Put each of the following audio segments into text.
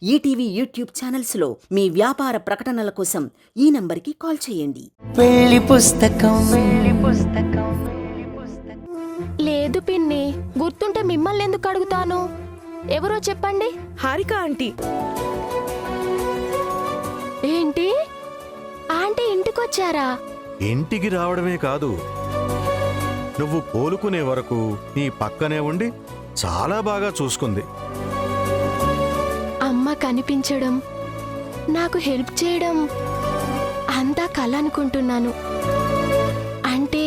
ETV YouTube ఛానల్స్లో మీ వ్యాపార ప్రకటనల కోసం ఈ నంబర్కి కాల్ చేయండి. పెళ్లి పుస్తకం లేదు పిన్ని, గుర్తుంటే మిమ్మల్ని ఎందుకు అడుగుతాను? ఎవరో చెప్పండి. హారిక ఆంటీ. ఏంటి ఆంటీ ఇంటికొచ్చారా? ఇంటికి రావడమే కాదు, నువ్వు కోలుకునే వరకు నీ పక్కనే ఉండి చాలా బాగా చూసుకుంది. అమ్మ కనిపించడం, నాకు హెల్ప్ చేయడం అంతా కల అనుకుంటున్నాను. అంటే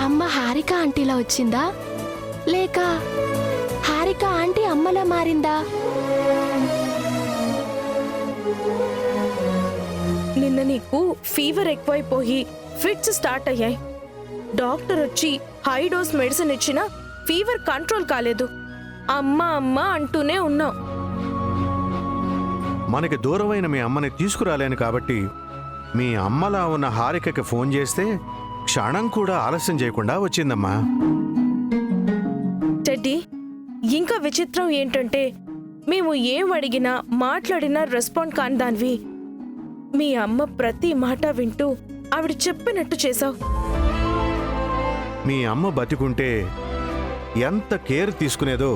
అమ్మ హారిక ఆంటీలా వచ్చిందా, లేక హారిక ఆంటీ అమ్మలా మారిందా? నిన్న నీకు ఫీవర్ ఎక్కువైపోయి ఫిట్స్ స్టార్ట్ అయ్యాయి. డాక్టర్ వచ్చి హై డోస్ మెడిసిన్ ఇచ్చినా ఫీవర్ కంట్రోల్ కాలేదు. అమ్మ అమ్మ అంటూనే ఉన్నావు. మనకి దూరమైన మీ అమ్మని తీసుకురాలేను కాబట్టి మీ అమ్మలా ఉన్న హారికకి ఫోన్ చేస్తే క్షణం కూడా ఆలస్యం చేయకుండా వచ్చిందమ్మా. టెడ్డీ, ఇంకా విచిత్రం ఏంటంటే మేము ఏం అడిగినా మాట్లాడినా రెస్పాండ్ కాని దానివి మీ అమ్మ ప్రతి మాట వింటూ ఆవిడ చెప్పినట్టు చేశావు. మీ అమ్మ బతికుంటే ఎంత కేర్ తీసుకునేదో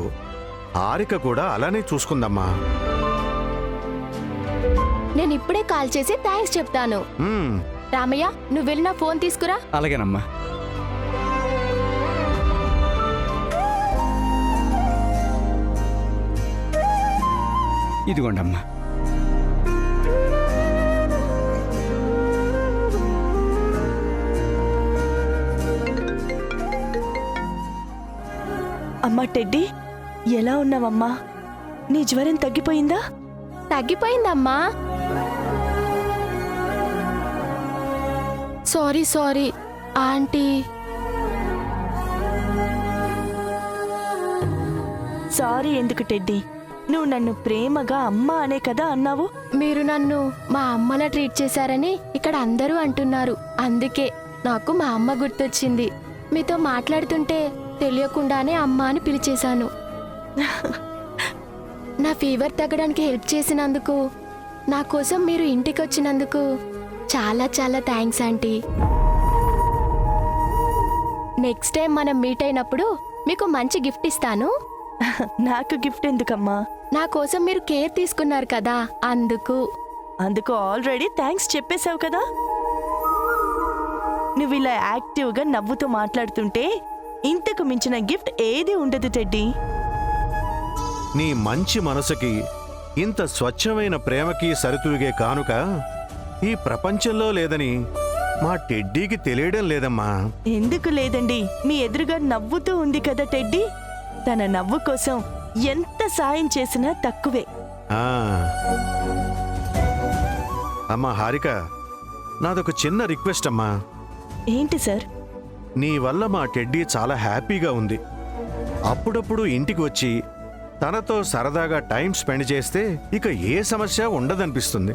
హారిక కూడా అలానే చూసుకుందమ్మా. నేను ఇప్పుడే కాల్ చేసి థ్యాంక్స్ చెప్తాను. రామయ్య, నువ్వు వెళ్ళిన ఫోన్ తీసుకురా. అలాగేనమ్మా. ఇదిగోండమ్మా. అమ్మా టెడ్డీ, ఎలా ఉన్నావమ్మా? నీ జ్వరం తగ్గిపోయిందా? తగ్గిపోయిందమ్మా. Sorry aunty. సారీ ఎందుకు టెడ్డీ? నువ్వు నన్ను ప్రేమగా అమ్మా అనే కదా అన్నావు. మీరు నన్ను మా అమ్మలా ట్రీట్ చేశారని ఇక్కడ అందరూ అంటున్నారు. అందుకే నాకు మా అమ్మ గుర్తొచ్చింది. మీతో మాట్లాడుతుంటే తెలియకుండానే అమ్మ అని పిలిచేశాను. నా ఫీవర్ తగ్గడానికి హెల్ప్ చేసినందుకు, నా కోసం మీరు ఇంటికి వచ్చినందుకు చాలా చాలా థ్యాంక్స్ ఆంటీ. నెక్స్ట్ టైం మనం మీట్ అయినప్పుడు మీకు మంచి గిఫ్ట్ ఇస్తాను. నాకు గిఫ్ట్ ఎందుకమ్మా? నా కోసం మీరు కేర్ తీసుకున్నారు కదా, అందుకు ఆల్రెడీ థ్యాంక్స్ చెప్పేశావు కదా. నువ్వు ఇలా యాక్టివ్గా నవ్వుతూ మాట్లాడుతుంటే ఇంతకు మించిన గిఫ్ట్ ఏది ఉండదు టెడ్డీ. నీ మంచి మనసుకి, ఇంత స్వచ్ఛమైన ప్రేమకి సరితూగే కానుక ఈ ప్రపంచంలో లేదని మా టెడ్డీకి తెలియడం లేదమ్మా. ఎందుకు లేదండి, మీ ఎదురుగా నవ్వుతూ ఉంది కదా టెడ్డీ. తన నవ్వు కోసం ఎంత సాయం చేసినా తక్కువే. ఆ. అమ్మా హారిక, నాదొక చిన్న రిక్వెస్ట్ అమ్మా. ఏంటి సార్? నీ వల్ల మా టెడ్డీ చాలా హ్యాపీగా ఉంది. అప్పుడప్పుడు ఇంటికి వచ్చి తనతో సరదాగా టైం స్పెండ్ చేస్తే ఇక ఏ సమస్య ఉండదనిపిస్తుంది.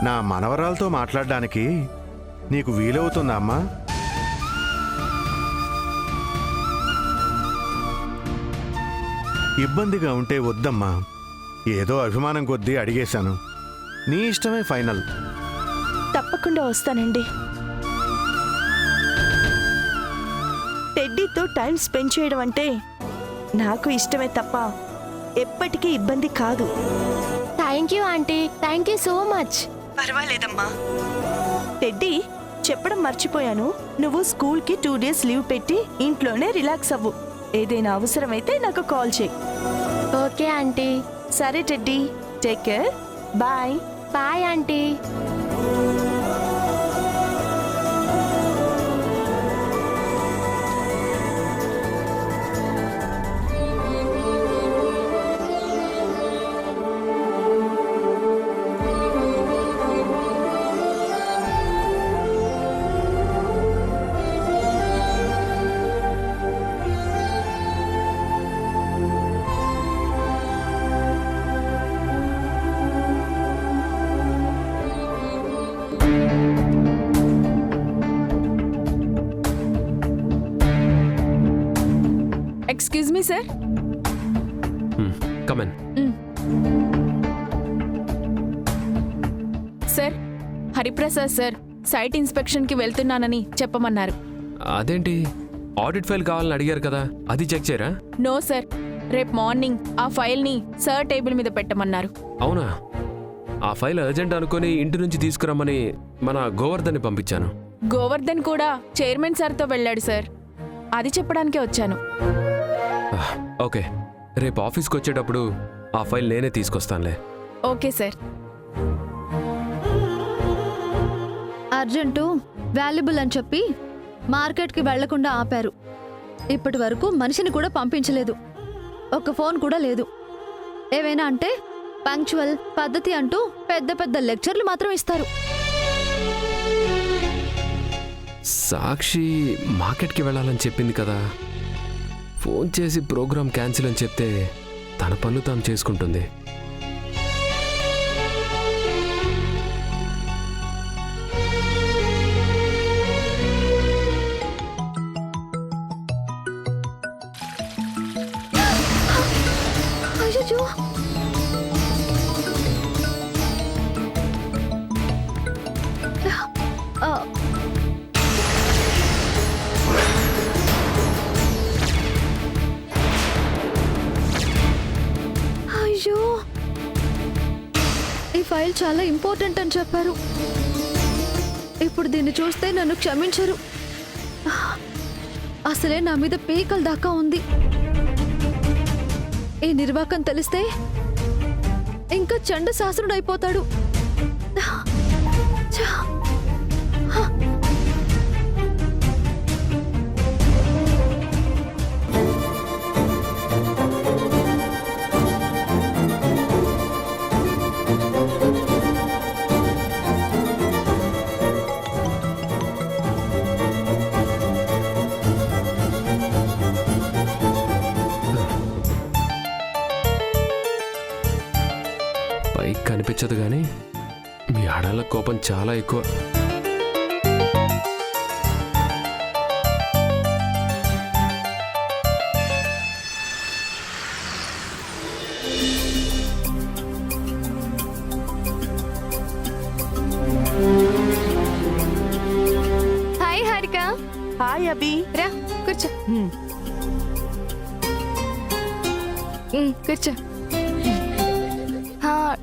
నా మనవరాలతో మాట్లాడడానికి నీకు వీలవుతుందా అమ్మా? ఇబ్బందిగా ఉంటే వద్దమ్మా. ఏదో అభిమానం కొద్దీ అడిగేశాను. నీ ఇష్టమే ఫైనల్. తప్పకుండా వస్తానండి. టెడ్డీతో టైం స్పెండ్ చేయడం అంటే నాకు ఇష్టమే తప్ప ఎప్పటికీ ఇబ్బంది కాదు. Thank you aunty, thank you so much. పర్వాలేదమ్మా. టెడ్డీ, చెప్పడం మర్చిపోయాను. నువ్వు స్కూల్కి 2 days లీవ్ పెట్టి ఇంట్లోనే రిలాక్స్ అవ్వు. ఏదైనా అవసరమైతే నాకు కాల్ చేయి. Okay aunty. సరే Teddy, take care. Bye. Bye aunty. Come in. Sir, Hariprasad sir site ఇన్స్పెక్షన్కి వెళ్తున్నానని చెప్పమన్నారు. అదేంటి, ఆడిట్ ఫైల్ కావాలని అడిగారు కదా, అది చెక్ చేయరా? నో సార్, రేపు మార్నింగ్ ఆ ఫైల్ని సార్ టేబుల్ మీద పెట్టమన్నారు. అవునా? ఆ ఫైల్ అర్జెంట్ అనుకుని ఇంటి నుంచి తీసుకురమ్మని మన గోవర్ధన్ని పంపించాను. గోవర్ధన్ కూడా చైర్మన్ సార్తో వెళ్ళాడు సార్, అది చెప్పడానికే వచ్చాను. ఓకే, రేపు ఆఫీస్కి వచ్చేటప్పుడు ఆ ఫైల్ నేనే తీసుకొస్తానులే. Okay sir. అర్జెంటు వాల్యుబుల్ అని చెప్పి మార్కెట్కి వెళ్లకుండా ఆపారు. ఇప్పటి వరకు మనిషిని కూడా పంపించలేదు, ఒక ఫోన్ కూడా లేదు. ఏవైనా అంటే పంక్చువల్ పద్ధతి అంటూ పెద్ద పెద్ద లెక్చర్లు మాత్రం ఇస్తారు. సాక్షి మార్కెట్కి వెళ్ళాలని చెప్పింది కదా, ఫోన్ చేసి ప్రోగ్రామ్ క్యాన్సిల్ అని చెప్తే తన పనులు తాను చేసుకుంటుంది. అయ్యో, అయ్యో, ఈ ఫైల్ చాలా ఇంపార్టెంట్ అని చెప్పారు. ఇప్పుడు దీన్ని చూస్తే నన్ను క్షమించరు. అసలే నా మీద పీకల దాకా ఉంది. ఈ నిర్వాకం తెలిస్తే ఇంకా చండ శాసనుడు అయిపోతాడు. పైకి కనిపించదు కానీ మీ ఆడాళ్ళ కోపం చాలా ఎక్కువ. హాయ్ హారిక. హాయ్ అభి. రా కూర్చో. కూర్చో.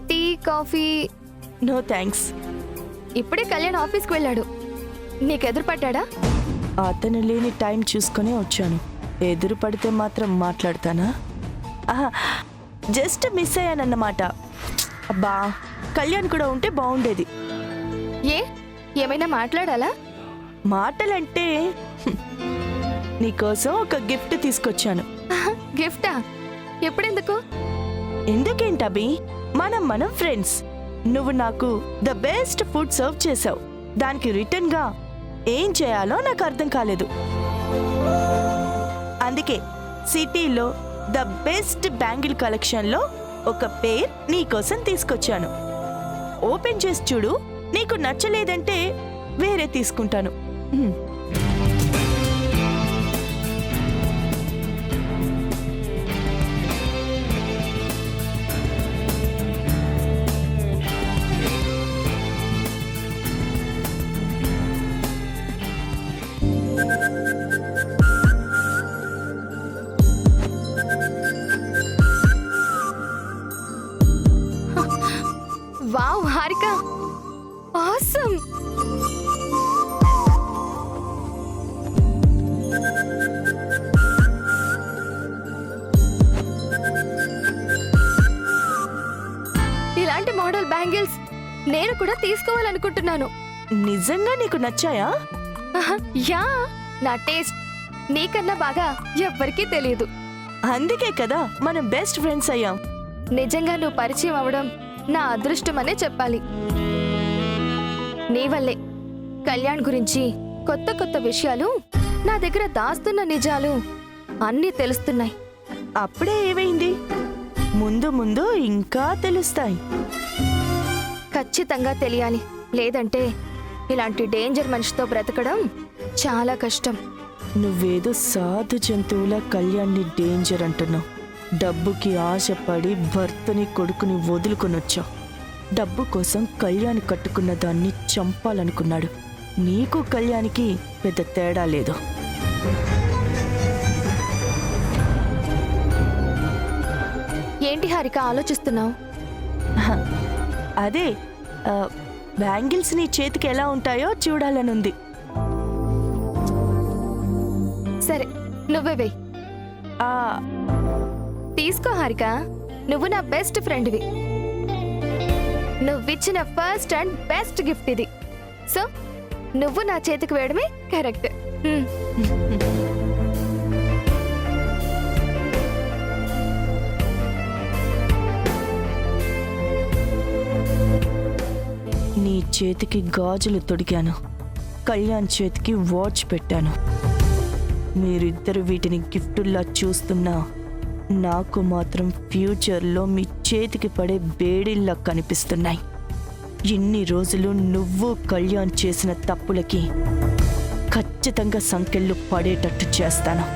Tea coffee? No thanks. ఇప్పుడే కళ్యాణ్ ఆఫీస్కి వెళ్ళాడు, నీకు ఎదురు పడ్డా? అతను లేని టైం చూసుకునే వచ్చాను. ఎదురు పడితే మాత్రం మాట్లాడతానా? Just miss అయ్యానన్నమాట. అబ్బా, కళ్యాణ్ కూడా ఉంటే బాగుండేది. ఏమైనా మాట్లాడాలా? మాటలంటే నీకోసం ఒక గిఫ్ట్ తీసుకొచ్చాను. గిఫ్టా? ఎప్పుడెందుకు? ఎందుకేంటబి, మనం ఫ్రెండ్స్. నువ్వు నాకు ద బెస్ట్ ఫుడ్ సర్వ్ చేసావు. దానికి రిటర్న్ గా ఏం చేయాలో నాకు అర్థం కాలేదు. అందుకే సిటీలో ద బెస్ట్ బ్యాంగిల్ కలెక్షన్ లో ఒక పేర్ నీకోసం తీసుకొచ్చాను. ఓపెన్ చేసి చూడు, నీకు నచ్చలేదంటే వేరే తీసుకుంటాను. Wow Harika, awesome. ఇలాంటి మోడల్ బ్యాంగిల్స్ నేను కూడా తీసుకోవాలనుకుంటున్నాను. నిజంగా నీకు నచ్చాయా? యా, నా టేస్ట్ నీకన్నా బాగా ఎవ్వరికీ తెలియదు. అందుకే కదా మనం బెస్ట్ ఫ్రెండ్స్ అయ్యాం. నిజంగా నువ్వు పరిచయం అవడం నా అదృష్టమనే చెప్పాలి. నీ వల్లే కళ్యాణ్ గురించి కొత్త కొత్త విషయాలు, నా దగ్గర దాస్తున్న నిజాలు అన్నీ తెలుస్తున్నాయి. అప్పుడే ఏమైంది? ముందు ముందు ఇంకా తెలుస్తాయి. ఖచ్చితంగా తెలియాలి, లేదంటే ఇలాంటి డేంజర్ మనిషితో బ్రతకడం చాలా కష్టం. నువ్వేదో సాధు జంతువుల కళ్యాణ్ని డేంజర్ అంటున్నావు. డబ్బుకి ఆశపడి భర్తని కొడుకుని వదులుకొనొచ్చావు. డబ్బు కోసం కళ్యాణ్ కట్టుకున్న దాన్ని చంపాలనుకున్నాడు. నీకు కళ్యాణ్కి పెద్ద తేడా లేదు. ఏంటి హారిక ఆలోచిస్తున్నావు? అదే బ్యాంగిల్స్ నీ చేతికి ఎలా ఉంటాయో చూడాలనుంది. సరే నువ్వే వెయ్యి. ఆ, తీసుకో హారిక, నువ్వు నా బెస్ట్ ఫ్రెండ్వి. నువ్విచ్చిన ఫస్ట్ అండ్ బెస్ట్ గిఫ్ట్ ఇది. సో నువ్వు నా చేతికి వేయడమే కరెక్ట్. నీ చేతికి గాజులు తొడిగాను, కళ్యాణ్ చేతికి వాచ్ పెట్టాను. మీరిద్దరు వీటిని గిఫ్టుల్లా చూస్తున్నా నాకు మాత్రం ఫ్యూచర్లో మీ చేతికి పడే బేడిల్లా కనిపిస్తున్నాయి. ఇన్ని రోజులు నువ్వు కళ్యాణ్ చేసిన తప్పులకి ఖచ్చితంగా సంకెళ్ళు పడేటట్టు చేస్తాను.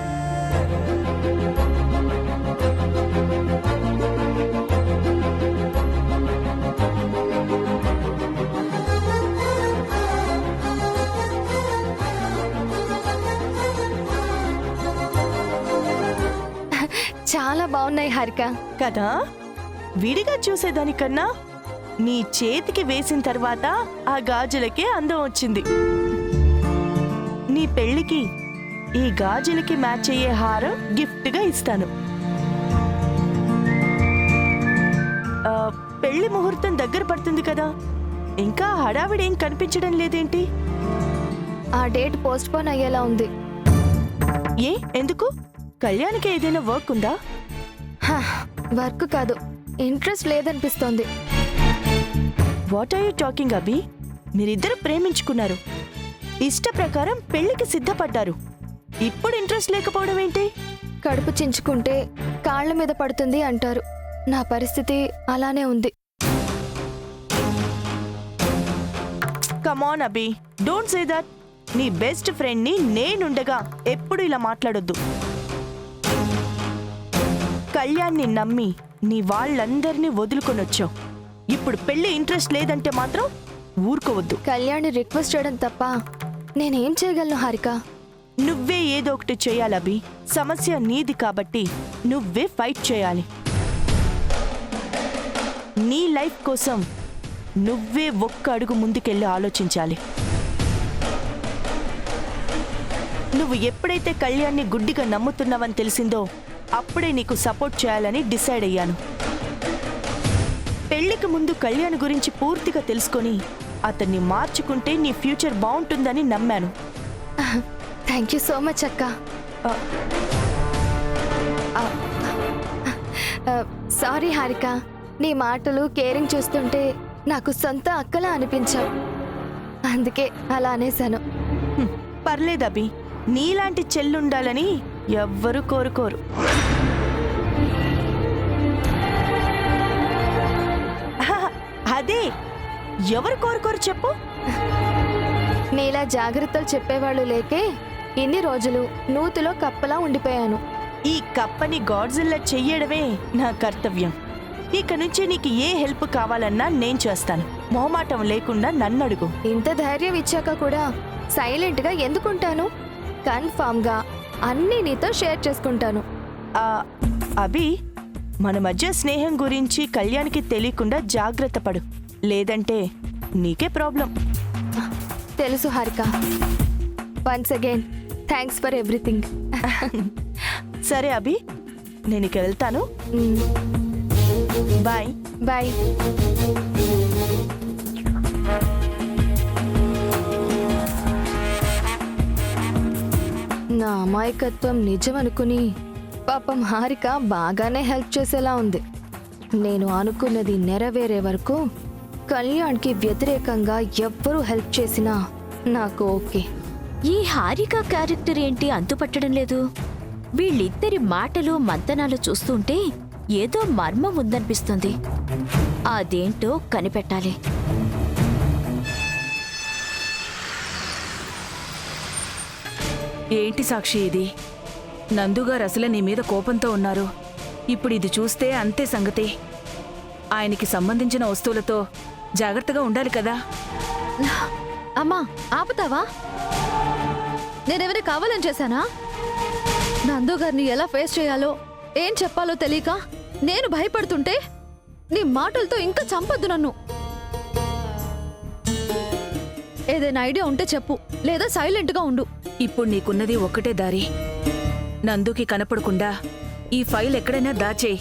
చాలా బాగున్నాయి హారిక. కదా, విడిగా చూసేదానికన్నా నీ చేతికి వేసిన తర్వాత ఆ గాజులకే అందం వచ్చింది. నీ పెళ్లికి ఈ గాజులకి మ్యాచ్ అయ్యే హారం గిఫ్ట్గా ఇస్తాను. పెళ్లి ముహూర్తం దగ్గర పడుతుంది కదా, ఇంకా హడావిడి ఏం కనిపించడం లేదేంటి? ఆ డేట్ పోస్ట్ పోన్ అయ్యేలా ఉంది. ఏ, ఎందుకు? కళ్యాణ్కి ఏదైనా వర్క్ ఉందా? వర్క్ కాదు, ఇంట్రెస్ట్ లేదనిపిస్తోంది. What are you talking Abhi? మీరిద్దరు ప్రేమించుకున్నారు, ఇష్ట ప్రకారం పెళ్లికి సిద్ధపడ్డారు. ఇప్పుడు ఇంట్రెస్ట్ లేకపోవడం ఏంటి? కడుపు చించుకుంటే కాళ్ళ మీద పడుతుంది అంటారు. నా పరిస్థితి అలానే ఉంది. Come on Abhi, don't say that. నీ బెస్ట్ ఫ్రెండ్ ని నేనుండగా ఎప్పుడు ఇలా మాట్లాడొద్దు. కళ్యాణ్ని నమ్మి నీ వాళ్ళందరినీ వదులుకొనొచ్చావు. ఇప్పుడు పెళ్లి ఇంట్రెస్ట్ లేదంటే మాత్రం ఊరుకోవద్దు. కళ్యాణ్ని రిక్వెస్ట్ చేయడం తప్ప నేనేం చేయగలను హారిక? నువ్వే ఏదో ఒకటి చేయాలభి. సమస్య నీది కాబట్టి నువ్వే ఫైట్ చేయాలి. నీ లైఫ్ కోసం నువ్వే ఒక్క అడుగు ముందుకెళ్ళి ఆలోచించాలి. నువ్వు ఎప్పుడైతే కళ్యాణ్ని గుడ్డిగా నమ్ముతున్నావని తెలిసిందో అప్పుడే నీకు సపోర్ట్ చేయాలని డిసైడ్ అయ్యాను. పెళ్లికి ముందు కళ్యాణ్ గురించి పూర్తిగా తెలుసుకొని అతన్ని మార్చుకుంటే నీ ఫ్యూచర్ బాగుంటుందని నమ్మాను. థ్యాంక్ యూ సో మచ్ అక్క. సారీ హారిక, నీ మాటలు కేరింగ్ చూస్తుంటే నాకు సొంత అక్కలా అనిపించావు, అందుకే అలా అనేశాను. పర్లేదభి, నీలాంటి చెల్లుండాలని ఎవ్వరూ కోరుకోరు. అదే, ఎవరు కోరుకోరు చెప్పు? నీలా జాగ్రత్తలు చెప్పేవాళ్ళు లేకే ఇన్ని రోజులు నూతిలో కప్పలా ఉండిపోయాను. ఈ కప్పని గాడ్జిల్లా చెయ్యడమే నా కర్తవ్యం. ఇక నుంచి నీకు ఏ హెల్ప్ కావాలన్నా నేను చేస్తాను. మొహమాటం లేకుండా నన్ను అడుగు. ఇంత ధైర్యం ఇచ్చాక కూడా సైలెంట్గా ఎందుకుంటాను? కన్ఫామ్గా అన్నీ నీతో షేర్ చేసుకుంటాను. అభి, మన మధ్య స్నేహం గురించి కళ్యాణ్కి తెలియకుండా జాగ్రత్త పడు, లేదంటే నీకే ప్రాబ్లం. తెలుసు Harika. Once again thanks for everything. సరే అభి, నేను ఇక వెళ్తాను. Bye bye. నా అమాయకత్వం నిజమనుకుని పాపం హారిక బాగానే హెల్ప్ చేసేలా ఉంది. నేను అనుకున్నది నెరవేరే వరకు కళ్యాణ్కి వ్యతిరేకంగా ఎవ్వరూ హెల్ప్ చేసినా నాకు ఓకే. ఈ హారిక క్యారెక్టర్ ఏంటి అంతుపట్టడం లేదు? వీళ్ళిద్దరి మాటలు మంతనాలు చూస్తుంటే ఏదో మర్మం ఉందనిపిస్తుంది. అదేంటో కనిపెట్టాలి. ఏంటి సాక్షి ఇది? నందుగారు అసలే నీ మీద కోపంతో ఉన్నారు. ఇప్పుడు ఇది చూస్తే అంతే సంగతి. ఆయనకి సంబంధించిన వస్తువులతో జాగ్రత్తగా ఉండాలి కదా. అమ్మా ఆపుతావా? నేనెవరి కావాలని చేశానా? నందు గారిని ఎలా ఫేస్ చేయాలో ఏం చెప్పాలో తెలియక నేను భయపడుతుంటే నీ మాటలతో ఇంకా చంపొద్దు నన్ను. ఏదైనా ఐడియా ఉంటే చెప్పు, లేదా సైలెంట్గా ఉండు. ఇప్పుడు నీకున్నది ఒక్కటే దారి. నందుకి కనపడకుండా ఈ ఫైల్ ఎక్కడైనా దాచేయి.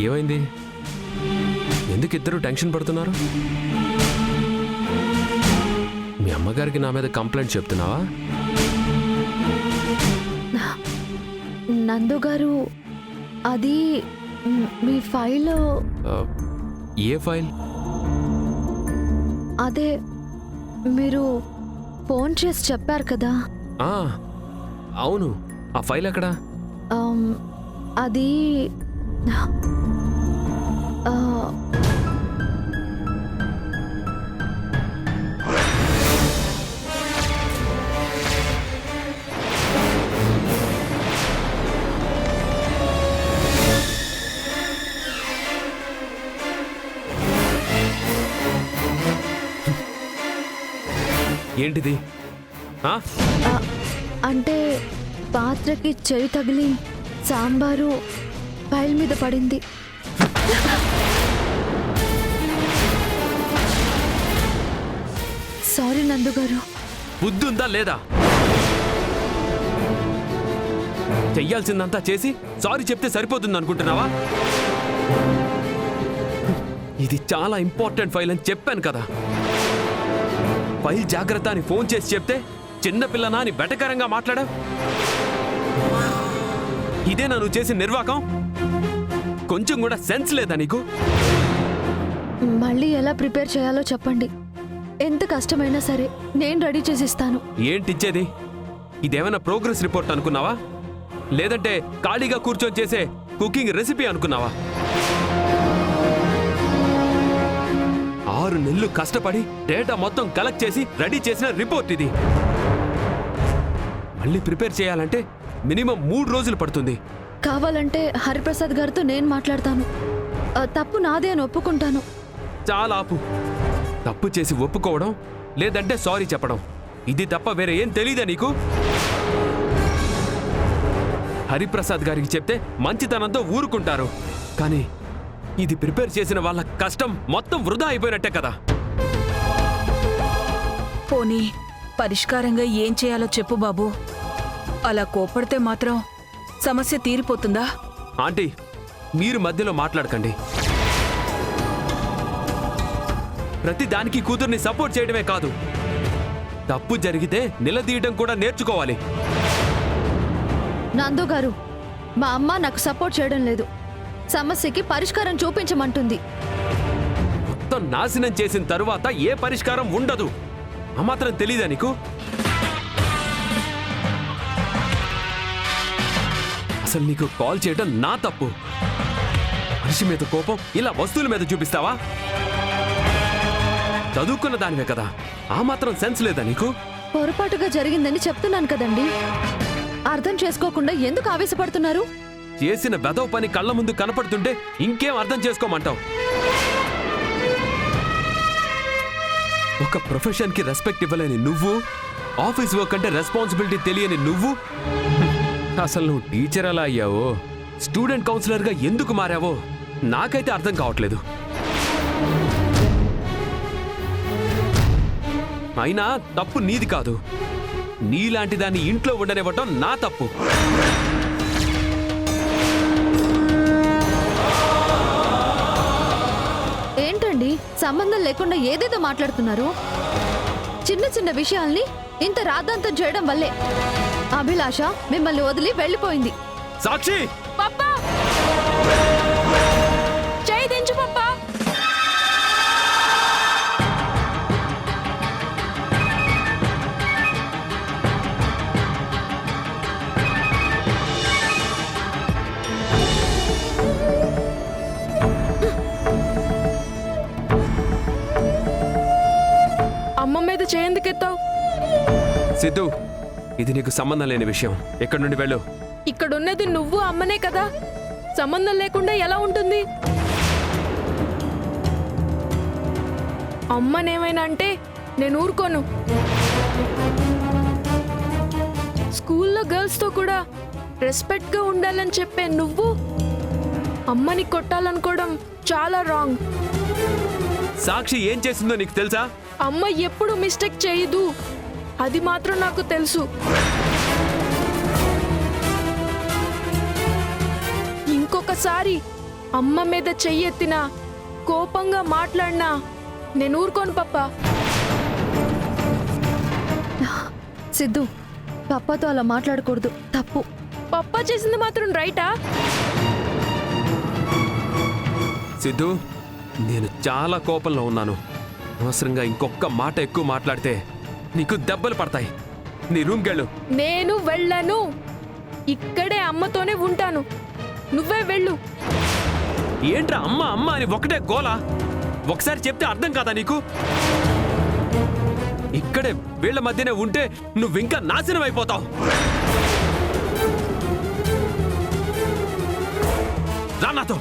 ఏమైంది? ఎందుకు ఇద్దరు టెన్షన్ పడుతున్నారు? మీ అమ్మగారికి నా మీద కంప్లైంట్ చెప్తున్నావా? నందు గారు, అది మీ ఫైల్. ఆ, ఏ ఫైల్? అదే మీరు ఫోన్ చేసి చెప్పారు కదా. ఆ, అవును. ఆ ఫైల్ ఎక్కడా? అది ఆ, ఏంటిది? ఆ? అంటే పాత్రకి చెయ్యి తగిలి సాంబారు ఫైల్ మీద పడింది. సారీ నందు గారు. బుద్ధుందా లేదా? చెయ్యాల్సిందంతా చేసి సారీ చెప్తే సరిపోతుంది అనుకుంటున్నావా? ఇది చాలా ఇంపార్టెంట్ ఫైల్ అని చెప్పాను కదా. ఫైల్ జాగ్రత్త అని ఫోన్ చేసి చెప్తే చిన్నపిల్లనా అని వెటకరంగా మాట్లాడా? ఇదేనా నువ్వు చేసిన నిర్వాకం? కొంచెం కూడా సెన్స్ లేదా నీకు? మళ్ళీ ఎలా ప్రిపేర్ చేయాలో చెప్పండి. ఎంత కష్టమైనా సరే నేను రెడీ చేసిస్తాను. ఏంటిచ్చేది? ఇదేమైనా ప్రోగ్రెస్ రిపోర్ట్ అనుకున్నావా? లేదంటే ఖాళీగా కూర్చొని చేసే కుకింగ్ రెసిపీ అనుకున్నావా? 6 నెలలు కష్టపడి డేటా మొత్తం కలెక్ట్ చేసి రెడీ చేసిన రిపోర్ట్ ఇది. మళ్ళీ ప్రిపేర్ చేయాలంటే మినిమం 3 రోజులు పడుతుంది. కావాలంటే హరిప్రసాద్ గారితో నేను మాట్లాడతాను. తప్పు నాదే అని ఒప్పుకుంటాను. చాలా ఆపు. తప్పు చేసి ఒప్పుకోవడం లేదంటే సారీ చెప్పడం, ఇది తప్ప వేరే ఏం తెలీదా నీకు? హరిప్రసాద్ గారికి చెప్తే మంచితనంతో ఊరుకుంటారు, కానీ ఇది ప్రిపేర్ చేసిన వాళ్ళ కష్టం మొత్తం వృధా అయిపోయినట్టే కదా. పోనీ పరిష్కారంగా ఏం చేయాలో చెప్పు బాబు. అలా కోపడితే మాత్రం సమస్య తీరిపోతుందా? ఆంటీ, మీరు మధ్యలో మాట్లాడకండి. ప్రతి దానికి కూతుర్ని సపోర్ట్ చేయడమే కాదు, తప్పు జరిగితే నిలదీయడం కూడా నేర్చుకోవాలి. నందు గారు, మా అమ్మ నాకు సపోర్ట్ చేయడం లేదు. సమస్యకి పరిష్కారం చూపించమంటుంది. మొత్తం నాశనం చేసిన తరువాత ఏ పరిష్కారం ఉండదు. ఆ మాత్రం తెలీదా నీకు? అసలు నీకు కాల్ చేయడం నా తప్పు. మనిషి మీద కోపం ఇలా వస్తువుల మీద చూపిస్తావా? చదువుకున్న దానివే కదా, ఆ మాత్రం సెన్స్ లేదా నీకు? పొరపాటుగా జరిగిందని చెప్తున్నాను కదండి. అర్థం చేసుకోకుండా ఎందుకు ఆవేశపడుతున్నారు? చేసిన వెధవ పని కళ్ళ ముందు కనపడుతుంటే ఇంకేం అర్థం చేసుకోమంటావు? ఒక ప్రొఫెషన్ కి రెస్పెక్ట్ ఇవ్వలేని నువ్వు, ఆఫీస్ వర్క్ అంటే రెస్పాన్సిబిలిటీ తెలియని నువ్వు, అసలు నువ్వు టీచర్ ఎలా అయ్యావో, స్టూడెంట్ కౌన్సిలర్ గా ఎందుకు మారావో నాకైతే అర్థం కావట్లేదు. అయినా తప్పు నీది కాదు. నీలాంటి దాన్ని ఇంట్లో ఉండనివ్వటం నా తప్పు. ఏంటండి సంబంధం లేకుండా ఏదేదో మాట్లాడుతున్నారు? చిన్న చిన్న విషయాల్ని ఇంత రాద్ధాంతం చేయడం వల్లే అభిలాష మిమ్మల్ని వదిలి వెళ్ళిపోయింది. సాక్షి, పప్పా చేయి దించు పప్పా. అమ్మ మీద చేయందుకెత్తావు? సిద్ధు, ఇది నీకు సంబంధం లేని విషయం. ఎక్కడి నుండి వెళ్ళు. ఇక్కడున్నది నువ్వు అమ్మనే కదా, సంబంధం లేకుండా ఎలా ఉంటుంది? అమ్మనేమైనా అంటే నేను ఊరుకోను. స్కూల్లో గర్ల్స్తో కూడా రెస్పెక్ట్గా ఉండాలని చెప్పే నువ్వు అమ్మని కొట్టాలనుకోవడం చాలా రాంగ్. సాక్షి ఏం చేసిందో నీకు తెలుసా? అమ్మ ఎప్పుడు మిస్టేక్ చేయదు, అది మాత్రం నాకు తెలుసు. ఇంకొకసారి అమ్మ మీద చెయ్యెత్తినా, కోపంగా మాట్లాడినా నేను ఊరుకోను పప్పా. సిద్ధు, పప్పాతో అలా మాట్లాడకూడదు, తప్పు. పప్పా చేసింది మాత్రం రైటా? సిద్ధు, నేను చాలా కోపంలో ఉన్నాను. అనవసరంగా ఇంకొక మాట ఎక్కువ మాట్లాడితే నీకు దెబ్బలు పడతాయి. నీ రూమ్కి వెళ్ళు. నేను వెళ్ళను, ఇక్కడే అమ్మతోనే ఉంటాను. నువ్వే వెళ్ళు. ఏంట్రా అమ్మ అమ్మ అని ఒకటే గోలా? ఒకసారి చెప్తే అర్థం కాదా నీకు? ఇక్కడే వీళ్ళ మధ్యనే ఉంటే నువ్వింకా నాశనం అయిపోతావు. రా నాతో.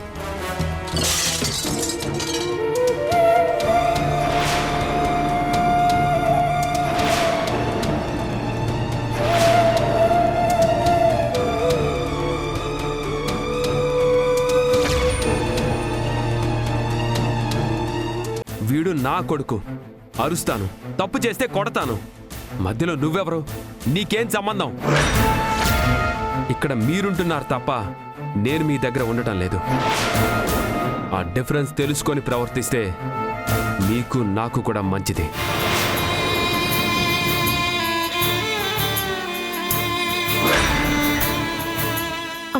వీడు నా కొడుకు. అరుస్తాను, తప్పు చేస్తే కొడతాను. మధ్యలో నువ్వెవరు? నీకేం సంబంధం? ఇక్కడ మీరుంటున్నారు తప్ప నేను మీ దగ్గర ఉండటం లేదు. ఆ డిఫరెన్స్ తెలుసుకొని ప్రవర్తిస్తే మీకు నాకు కూడా మంచిది.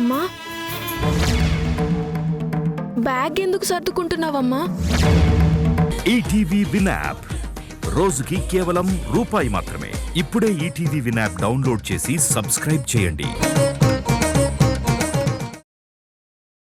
అమ్మా, బ్యాగ్ ఎందుకు సర్దుకుంటున్నావమ్మా? ఈటీవీ విన్ యాప్ రోజుకి కేవలం రూపాయి మాత్రమే. ఇప్పుడే ఈటీవీ విన్ యాప్ డౌన్లోడ్ చేసి సబ్స్క్రైబ్ చేయండి.